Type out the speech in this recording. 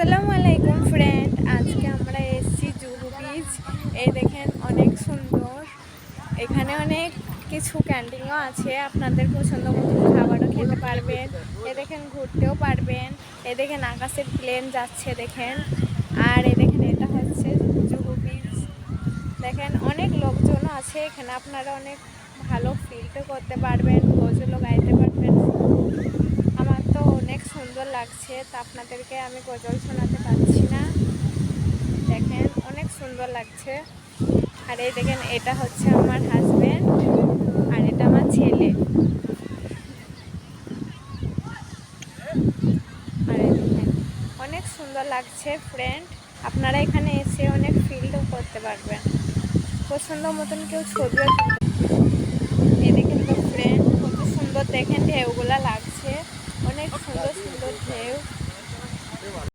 আসসালামু আলাইকুম ফ্রেন্ড, আজকে আমরা এসেছি জুহু বিচ। এই দেখেন অনেক সুন্দর, এখানে অনেক কিছু ক্যান্টিনও আছে, আপনাদের পছন্দ মতো খাবারও খেতে পারবেন। এ দেখেন ঘুরতেও পারবেন। এ দেখেন আকাশের প্লেন যাচ্ছে দেখেন। আর এ দেখেন এটা হচ্ছে জুহু বিচ। দেখেন অনেক লোকজনও আছে এখানে, আপনারা অনেক ভালো ফিলও করতে পারবেন, গজলও গাইতে পারবেন। আমার তো অনেক সুন্দর লাগছে, তা আপনাদেরকে আমি গজল শোনাতে পারছি না। দেখেন অনেক সুন্দর লাগছে। আর এই দেখেন এটা হচ্ছে আমার হাজবেন্ড, আর এটা আমার ছেলে। আর এই দেখেন অনেক সুন্দর লাগছে ফ্রেন্ড, আপনারা এখানে এসে অনেক ফিলও করতে পারবেন, পছন্দ মতন কেউ ছবিও তুলতে। এই দেখেন তো ফ্রেন্ড কত সুন্দর, দেখেন ঢেউগুলা লাগছে, অনেক সুন্দর সুন্দর ঢেউ।